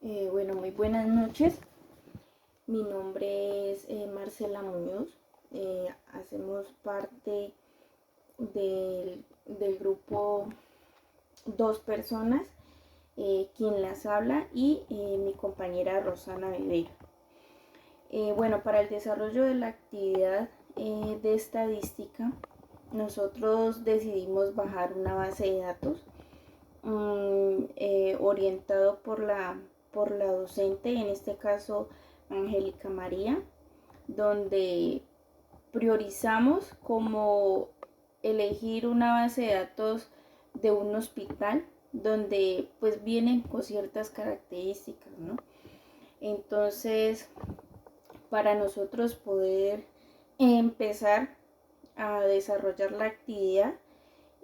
Bueno, muy buenas noches. Mi nombre es Marcela Muñoz. Hacemos parte del grupo Dos Personas, quien las habla y mi compañera Rosana Vivero. Bueno, para el desarrollo de la actividad de estadística, nosotros decidimos bajar una base de datos orientado por la docente, en este caso Angélica María, donde priorizamos como elegir una base de datos de un hospital donde pues vienen con ciertas características, ¿no? Entonces, para nosotros poder empezar a desarrollar la actividad,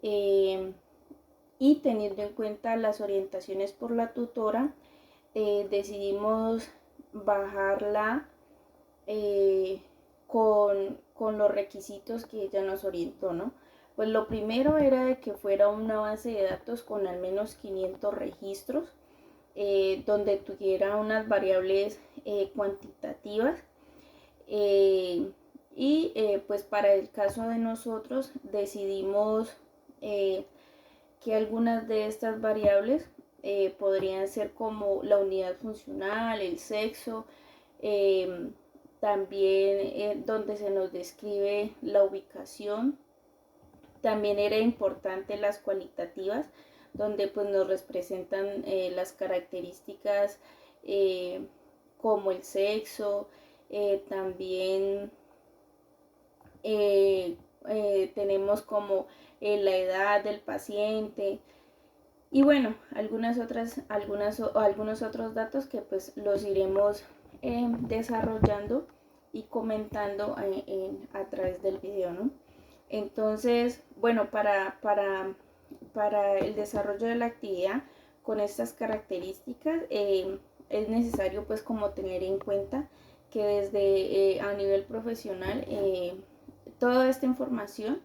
y teniendo en cuenta las orientaciones por la tutora, decidimos bajarla con los requisitos que ella nos orientó, ¿no? Pues lo primero era de que fuera una base de datos con al menos 500 registros, donde tuviera unas variables cuantitativas, pues para el caso de nosotros decidimos que algunas de estas variables podrían ser como la unidad funcional, el sexo, también donde se nos describe la ubicación. También era importante las cualitativas, donde pues nos representan las características como el sexo, también tenemos como la edad del paciente y bueno, algunos otros datos que pues los iremos desarrollando y comentando a través del video, ¿no? Entonces, bueno, para el desarrollo de la actividad con estas características es necesario pues como tener en cuenta que desde a nivel profesional toda esta información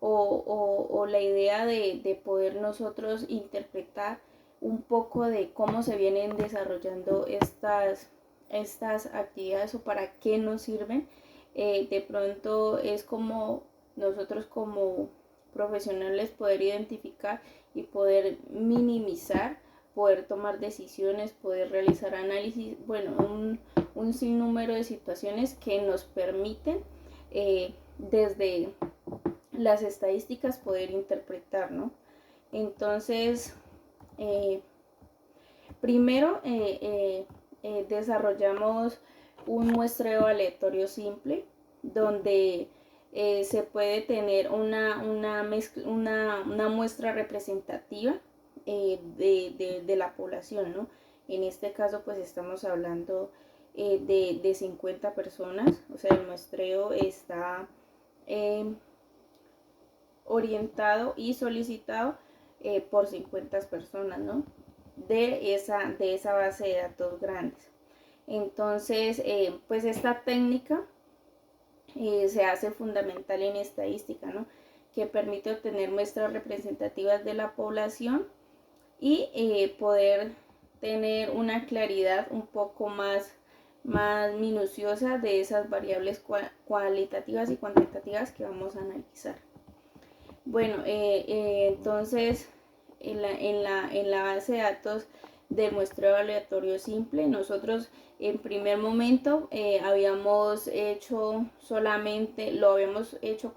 o la idea de poder nosotros interpretar un poco de cómo se vienen desarrollando estas actividades o para qué nos sirven, de pronto es como nosotros como profesionales poder identificar y poder minimizar, poder tomar decisiones, poder realizar análisis, bueno, un sinnúmero de situaciones que nos permiten desde las estadísticas poder interpretar, ¿no? Entonces, primero desarrollamos un muestreo aleatorio simple donde se puede tener una muestra representativa de la población, ¿no? En este caso pues estamos hablando de 50 personas, o sea el muestreo está orientado y solicitado por 50 personas, ¿no? De esa base de datos grandes. Entonces, pues esta técnica se hace fundamental en estadística, ¿no? Que permite obtener muestras representativas de la población y poder tener una claridad un poco más minuciosa de esas variables cualitativas y cuantitativas que vamos a analizar. Bueno, entonces en la base de datos del muestreo aleatorio simple, nosotros en primer momento habíamos hecho solamente, lo habíamos hecho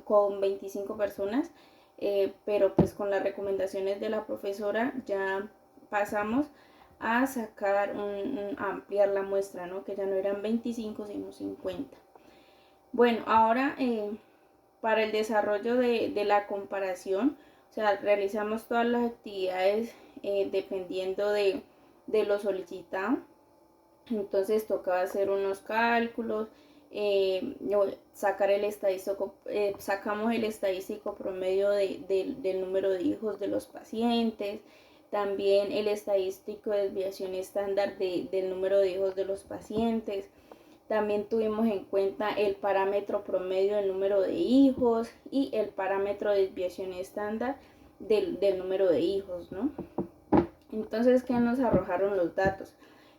con 25 personas, pero pues con las recomendaciones de la profesora ya pasamos a sacar, a ampliar la muestra, ¿no? Que ya no eran 25 sino 50. Bueno, ahora para el desarrollo de la comparación, o sea, realizamos todas las actividades dependiendo de lo solicitado. Entonces tocaba hacer unos cálculos, sacar el estadístico, sacamos el estadístico promedio del número de hijos de los pacientes, también el estadístico de desviación estándar del número de hijos de los pacientes. También tuvimos en cuenta el parámetro promedio del número de hijos y el parámetro de desviación estándar del número de hijos, ¿no? Entonces, ¿qué nos arrojaron los datos?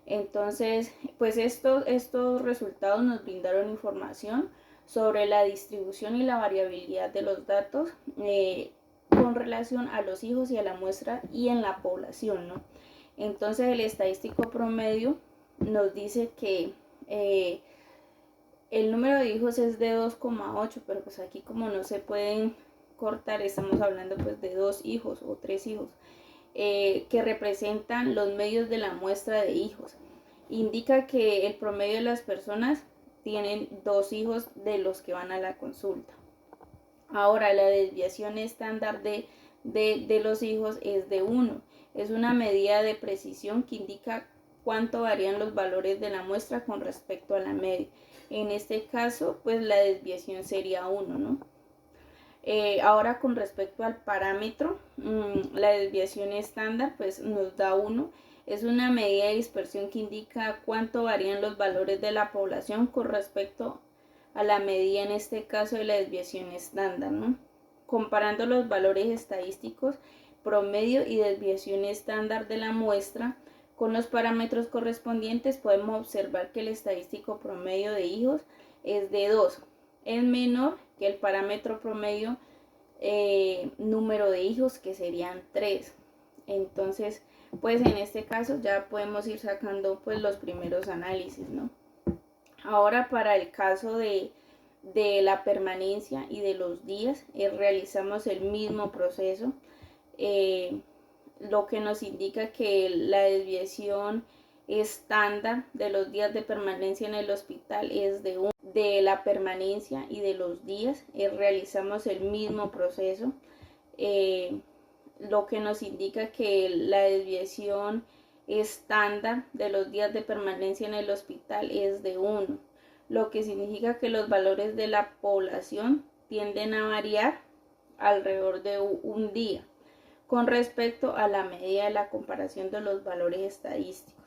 Entonces, pues estos resultados nos brindaron información sobre la distribución y la variabilidad de los datos con relación a los hijos y a la muestra y en la población, ¿no? Entonces, el estadístico promedio nos dice que el número de hijos es de 2,8, pero pues aquí como no se pueden cortar, estamos hablando pues de 2 hijos o 3 hijos. Que representan los medios de la muestra de hijos. Indica que el promedio de las personas tienen 2 hijos de los que van a la consulta. Ahora, la desviación estándar de los hijos es de 1. Es una medida de precisión que indica cuánto varían los valores de la muestra con respecto a la media. En este caso, pues la desviación sería 1, ¿no? Ahora con respecto al parámetro, la desviación estándar pues nos da 1. Es una medida de dispersión que indica cuánto varían los valores de la población con respecto a la medida, en este caso de la desviación estándar, ¿no? Comparando los valores estadísticos promedio y desviación estándar de la muestra con los parámetros correspondientes, podemos observar que el estadístico promedio de hijos es de 2. Es menor que el parámetro promedio número de hijos, que serían 3. Entonces, pues en este caso ya podemos ir sacando pues los primeros análisis, ¿no? Ahora, para el caso de la permanencia y de los días, realizamos el mismo proceso, lo que nos indica que la desviación estándar de los días de permanencia en el hospital es de 1. De la permanencia y de los días, realizamos el mismo proceso, lo que nos indica que la desviación estándar de los días de permanencia en el hospital es de 1, lo que significa que los valores de la población tienden a variar alrededor de un día con respecto a la medida de la comparación de los valores estadísticos.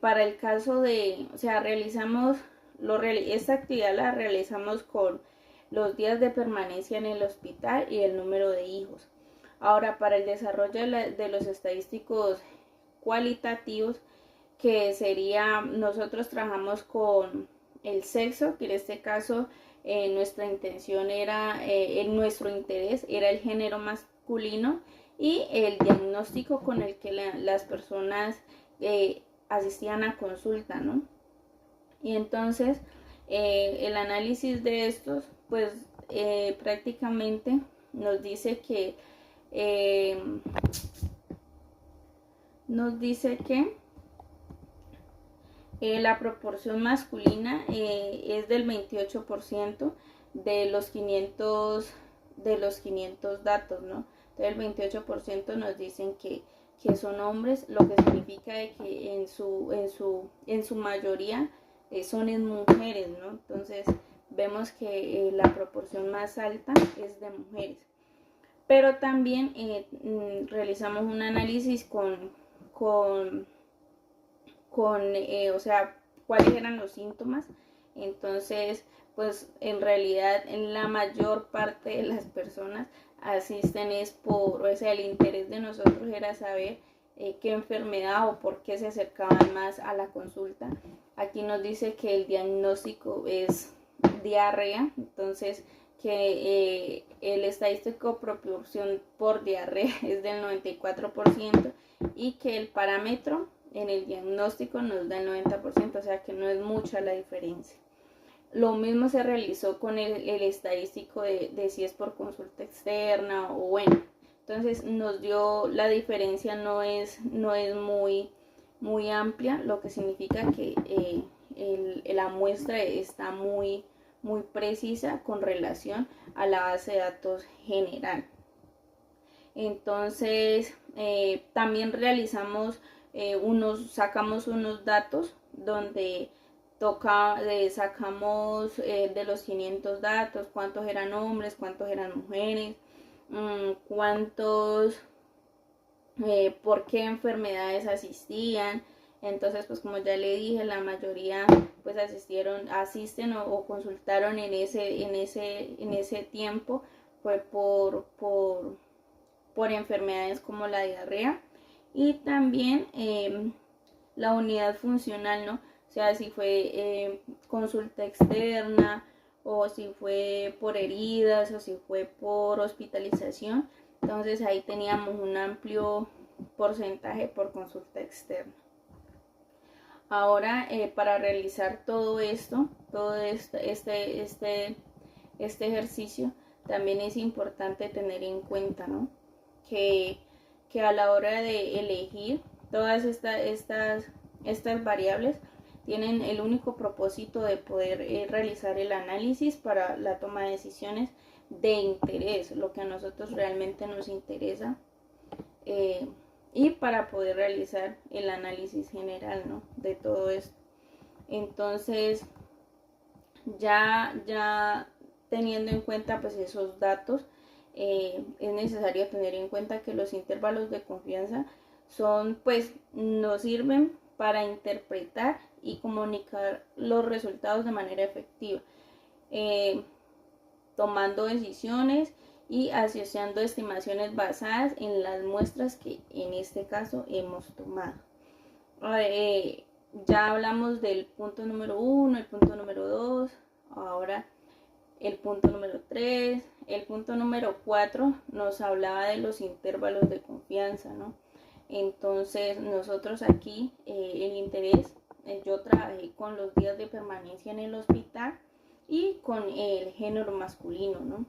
Para el caso de, o sea, esta actividad la realizamos con los días de permanencia en el hospital y el número de hijos. Ahora, para el desarrollo de los estadísticos cualitativos, que sería, nosotros trabajamos con el sexo, que en este caso nuestra intención era, nuestro interés era el género masculino, y el diagnóstico con el que las personas asistían a consulta, ¿no? Y entonces el análisis de estos pues prácticamente nos dice que la proporción masculina es del 28% de los 500 datos, ¿no? Entonces el 28% nos dicen que son hombres, lo que significa de que en su mayoría son en mujeres, ¿no? Entonces vemos que la proporción más alta es de mujeres. Pero también realizamos un análisis o sea, cuáles eran los síntomas. Entonces, pues en realidad en la mayor parte de las personas asisten o sea, el interés de nosotros era saber qué enfermedad o por qué se acercaban más a la consulta. Aquí nos dice que el diagnóstico es diarrea, entonces que el estadístico proporción por diarrea es del 94% y que el parámetro en el diagnóstico nos da el 90%, o sea que no es mucha la diferencia. Lo mismo se realizó con el estadístico de si es por consulta externa o bueno. Entonces nos dio, la diferencia no es muy amplia, lo que significa que la muestra está muy precisa con relación a la base de datos general. Entonces también realizamos sacamos unos datos donde sacamos de los 500 datos cuántos eran hombres, cuántos eran mujeres, por qué enfermedades asistían. Entonces, pues como ya le dije, la mayoría pues asisten o consultaron en ese tiempo fue por enfermedades como la diarrea. y también la unidad funcional, ¿no? O sea, si fue consulta externa, o si fue por heridas, o si fue por hospitalización. Entonces ahí teníamos un amplio porcentaje por consulta externa. Ahora, para realizar todo esto, este ejercicio, también es importante tener en cuenta, ¿no? que a la hora de elegir todas estas variables, tienen el único propósito de poder realizar el análisis para la toma de decisiones de interés, lo que a nosotros realmente nos interesa, y para poder realizar el análisis general, ¿no? De todo esto. Entonces, ya teniendo en cuenta pues esos datos, es necesario tener en cuenta que los intervalos de confianza nos sirven para interpretar y comunicar los resultados de manera efectiva, tomando decisiones y asociando estimaciones basadas en las muestras que en este caso hemos tomado. Ya hablamos del punto número 1, el punto número 2, ahora el punto número 3, el punto número 4 nos hablaba de los intervalos de confianza, ¿no? Entonces nosotros aquí el interés, yo trabajé con los días de permanencia en el hospital y con el género masculino, ¿no?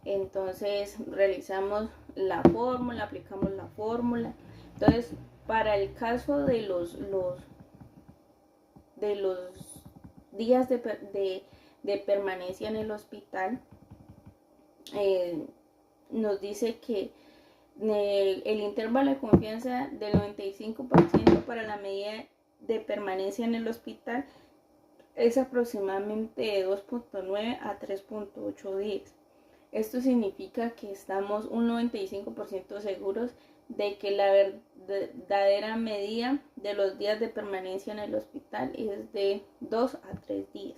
Entonces realizamos la fórmula, aplicamos la fórmula. Entonces, para el caso de los días de permanencia en el hospital, nos dice que el intervalo de confianza del 95% para la medida de permanencia en el hospital es aproximadamente de 2.9 a 3.8 días. Esto significa que estamos un 95% seguros de que la verdadera medida de los días de permanencia en el hospital es de 2 a 3 días.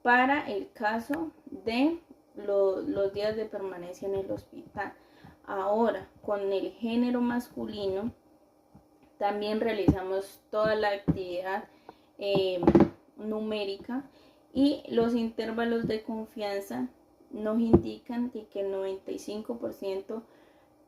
Para el caso de los días de permanencia en el hospital. Ahora, con el género masculino, también realizamos toda la actividad numérica, y los intervalos de confianza nos indican que el 95%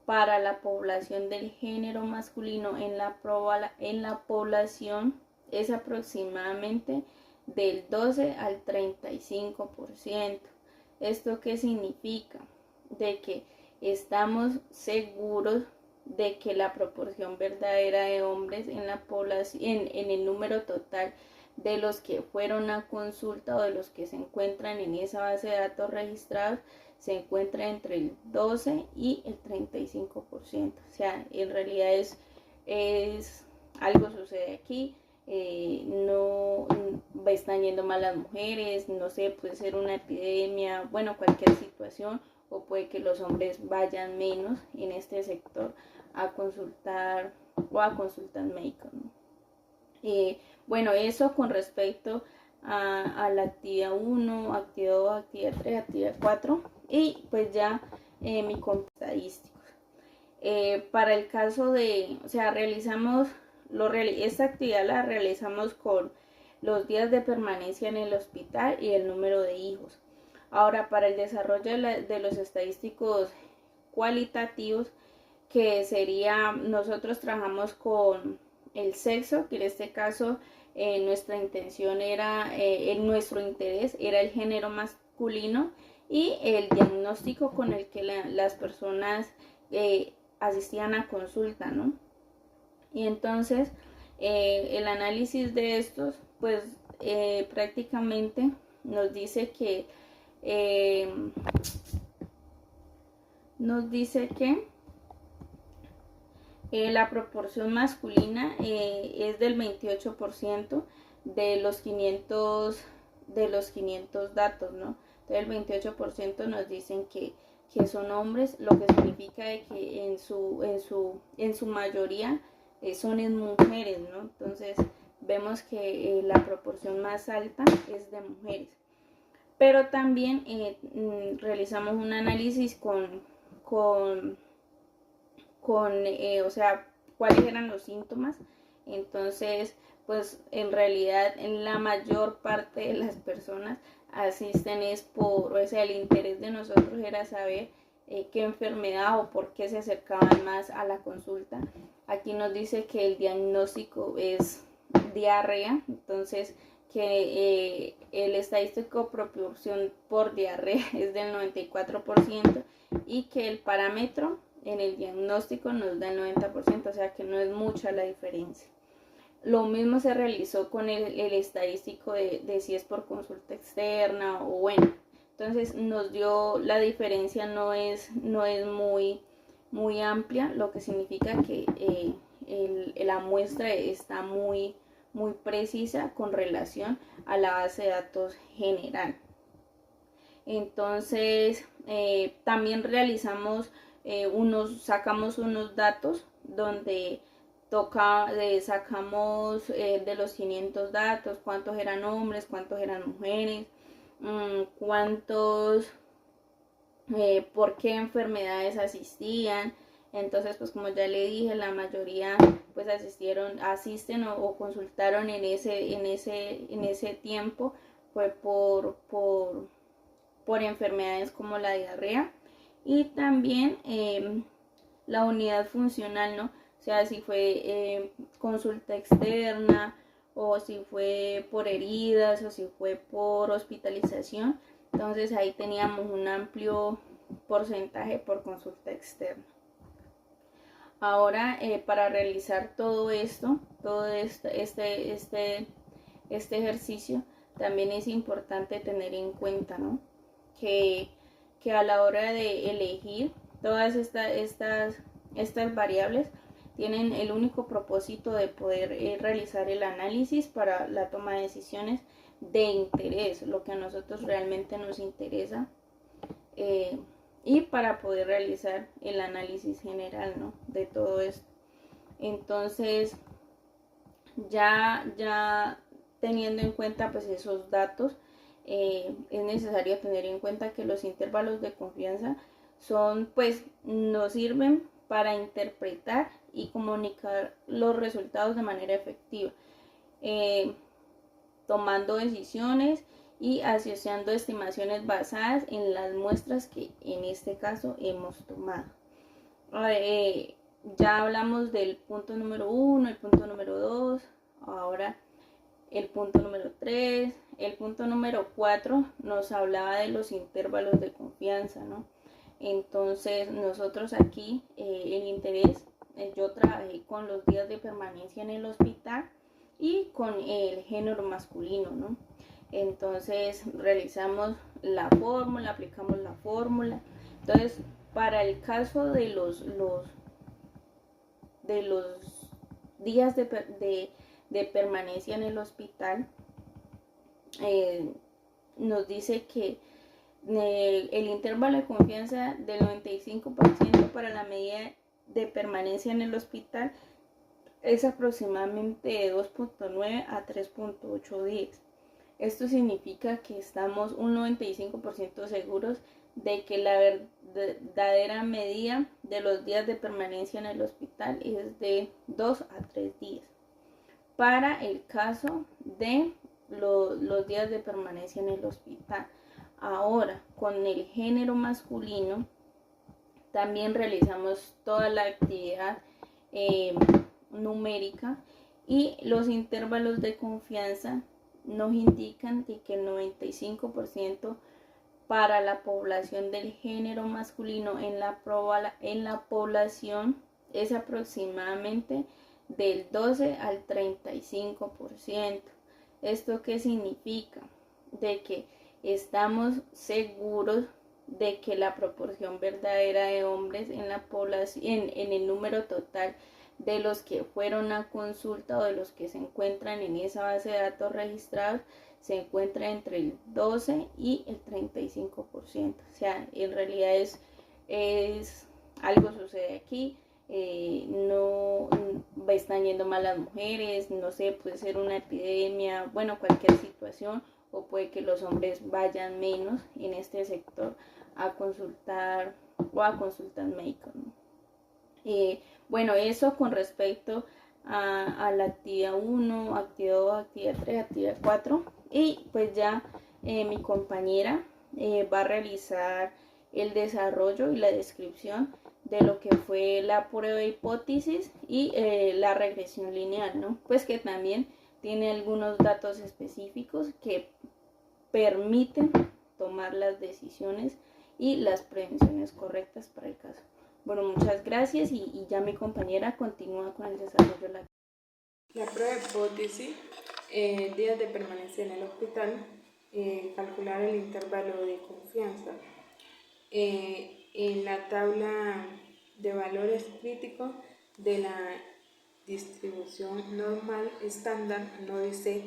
para la población del género masculino en la población es aproximadamente del 12 al 35%. ¿Esto qué significa? De que estamos seguros de que la proporción verdadera de hombres en la población, en el número total de los que fueron a consulta o de los que se encuentran en esa base de datos registrados, se encuentra entre el 12 y el 35%. O sea, en realidad es algo sucede aquí. No están yendo mal las mujeres, no sé, puede ser una epidemia, bueno, cualquier situación, o puede que los hombres vayan menos en este sector a consultar o a consultas médicas, ¿no? Bueno, eso con respecto a la actividad 1, actividad 2, actividad 3, actividad 4, y pues ya mi estadísticos. Para el caso de, o sea, esta actividad la realizamos con los días de permanencia en el hospital y el número de hijos. Ahora, para el desarrollo de los estadísticos cualitativos, que sería, nosotros trabajamos con el sexo, que en este caso nuestra intención era, nuestro interés era el género masculino, y el diagnóstico con el que las personas asistían a consulta, ¿no? Y entonces el análisis de estos, pues prácticamente nos dice que la proporción masculina es del 28% de los 500 datos, ¿no? Entonces el 28% nos dicen que son hombres, lo que significa de que en su mayoría son en mujeres, ¿no? Entonces vemos que la proporción más alta es de mujeres. Pero también realizamos un análisis con cuáles eran los síntomas. Entonces, pues en realidad en la mayor parte de las personas asisten es por, o sea, el interés de nosotros era saber qué enfermedad o por qué se acercaban más a la consulta. Aquí nos dice que el diagnóstico es diarrea, entonces que el estadístico proporción por diarrea es del 94% y que el parámetro en el diagnóstico nos da el 90%, o sea que no es mucha la diferencia. Lo mismo se realizó con el estadístico de si es por consulta externa o bueno. Entonces nos dio, la diferencia no es muy amplia, lo que significa que la muestra está muy precisa con relación a la base de datos general. Entonces también realizamos sacamos unos datos donde sacamos de los 500 datos cuántos eran hombres, cuántos eran mujeres, cuántos, por qué enfermedades asistían. Entonces, pues como ya le dije, la mayoría pues asisten o consultaron en ese tiempo fue por enfermedades como la diarrea y también la unidad funcional, ¿no? O sea, si fue consulta externa o si fue por heridas o si fue por hospitalización. Entonces ahí teníamos un amplio porcentaje por consulta externa. Ahora para realizar todo este ejercicio, también es importante tener en cuenta, ¿no? Que a la hora de elegir todas estas variables tienen el único propósito de poder realizar el análisis para la toma de decisiones de interés, lo que a nosotros realmente nos interesa, y para poder realizar el análisis general, ¿no? De todo esto. Entonces, ya teniendo en cuenta pues esos datos, es necesario tener en cuenta que los intervalos de confianza nos sirven para interpretar y comunicar los resultados de manera efectiva, tomando decisiones y asociando estimaciones basadas en las muestras que en este caso hemos tomado. Ya hablamos del punto número 1, el punto número 2, ahora el punto número 3, el punto número 4 nos hablaba de los intervalos de confianza, ¿no? Entonces nosotros aquí el interés, yo trabajé con los días de permanencia en el hospital y con el género masculino, ¿no? Entonces realizamos la fórmula, aplicamos la fórmula. Entonces para el caso de los días de permanencia en el hospital, nos dice que el intervalo de confianza del 95% para la medida de permanencia en el hospital es aproximadamente de 2.9 a 3.8 días. Esto significa que estamos un 95% seguros de que la verdadera medida de los días de permanencia en el hospital es de 2 a 3 días. Para el caso de los días de permanencia en el hospital. Ahora, con el género masculino, también realizamos toda la actividad numérica y los intervalos de confianza nos indican que el 95% para la población del género masculino en la población es aproximadamente del 12 al 35%. ¿Esto qué significa? De que estamos seguros de que la proporción verdadera de hombres en la población, en el número total de los que fueron a consulta o de los que se encuentran en esa base de datos registrados, se encuentra entre el 12 y el 35%. O sea, en realidad es algo sucede aquí, no están yendo mal las mujeres, no sé, puede ser una epidemia, bueno, cualquier situación, o puede que los hombres vayan menos en este sector a consultar o a consultas médicas, ¿no? Bueno, eso con respecto a la actividad 1, actividad 2, actividad 3, actividad 4. Y pues ya mi compañera va a realizar el desarrollo y la descripción de lo que fue la prueba de hipótesis y la regresión lineal, ¿no? Pues que también tiene algunos datos específicos que permiten tomar las decisiones y las prevenciones correctas para el caso. Bueno, muchas gracias y ya mi compañera continúa con el desarrollo de la prueba de hipótesis, días de permanencia en el hospital, calcular el intervalo de confianza. En la tabla de valores críticos de la distribución normal estándar nos dice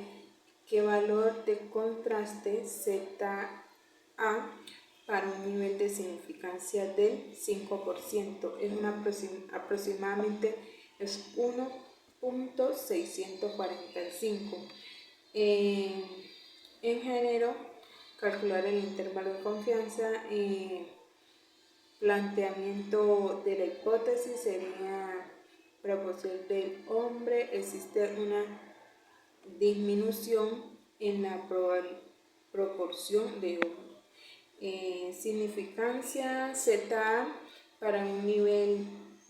qué valor de contraste ZA para un nivel de significancia del 5%. Es aproximadamente es 1.645. En género, calcular el intervalo de confianza. Planteamiento de la hipótesis sería proporción del hombre. Existe una disminución en la proporción de hombre. Significancia ZA para un nivel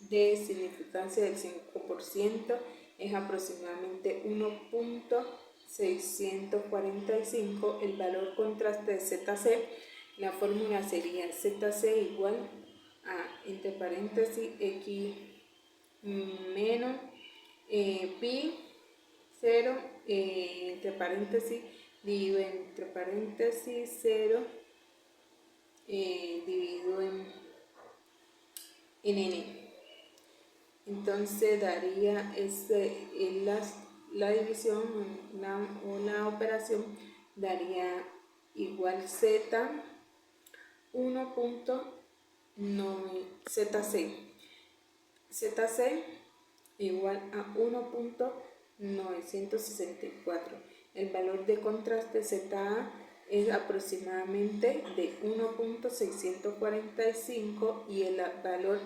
de significancia del 5% es aproximadamente 1.645. El valor contraste de ZC, la fórmula sería ZC igual a, entre paréntesis, X menos pi 0, entre paréntesis, dividido entre paréntesis 0, dividido en n. Entonces daría la división o la operación daría igual z 1.zc igual a 1.964. El valor de contraste ZA es aproximadamente de 1.645 y el valor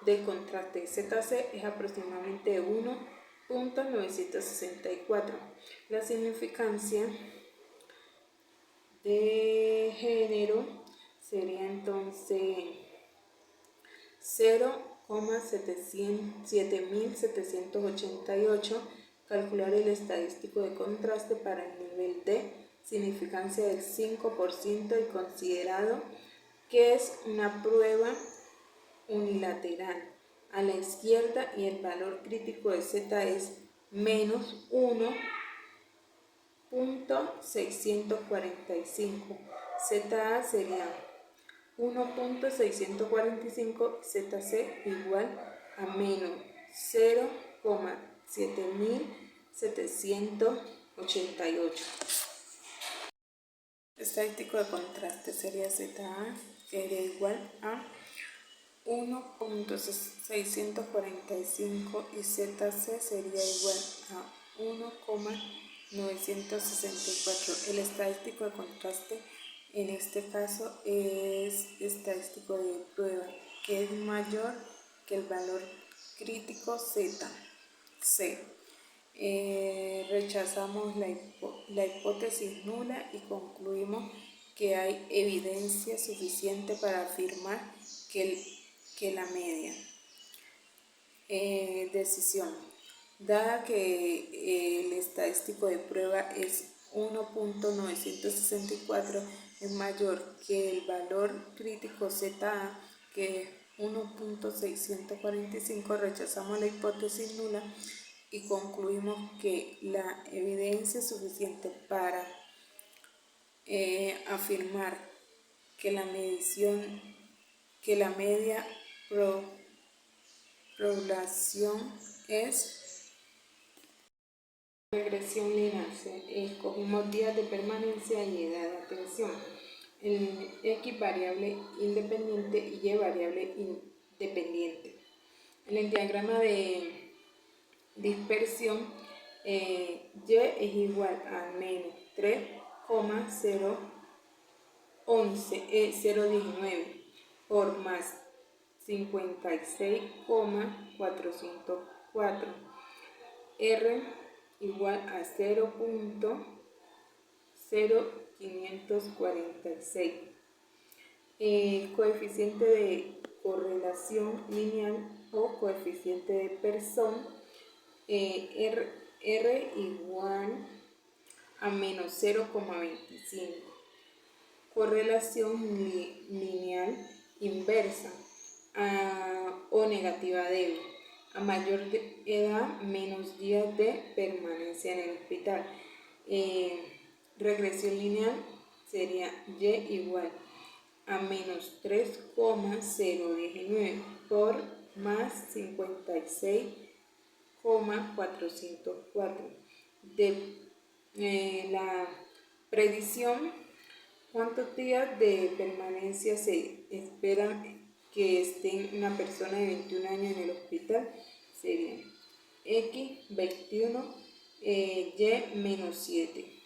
de contraste ZC es aproximadamente de 1.964. La significancia de género sería entonces 0,7788. Calcular el estadístico de contraste para el nivel de significancia del 5% y considerado que es una prueba unilateral a la izquierda y el valor crítico de Z es menos 1.645. ZA sería 1.645, ZC igual a menos 0,7788. Estadístico de contraste sería ZA, que sería igual a 1.645 y ZC sería igual a 1,964. El estadístico de contraste en este caso es estadístico de prueba, que es mayor que el valor crítico Z. Rechazamos la hipótesis nula y concluimos que hay evidencia suficiente para afirmar que la media. Decisión. Dada que el estadístico de prueba es 1.964, es mayor que el valor crítico ZA, que es 1.645, rechazamos la hipótesis nula y concluimos que la evidencia es suficiente para afirmar que la media población es regresión lineal. Escogimos días de permanencia y edad de atención. El X variable independiente y Y variable independiente. En el diagrama de dispersión, Y es igual a menos 3,019 por más 56,404. R igual a 0.0546. Coeficiente de correlación lineal o coeficiente de Pearson, R igual a menos 0,25. Correlación lineal inversa o negativa débil. A mayor edad, menos días de permanencia en el hospital. Regresión lineal sería Y igual a menos 3,019 por más 56,404. La predicción, ¿cuántos días de permanencia se espera que esté una persona de 21 años en el hospital? Sería X 21, Y menos 7.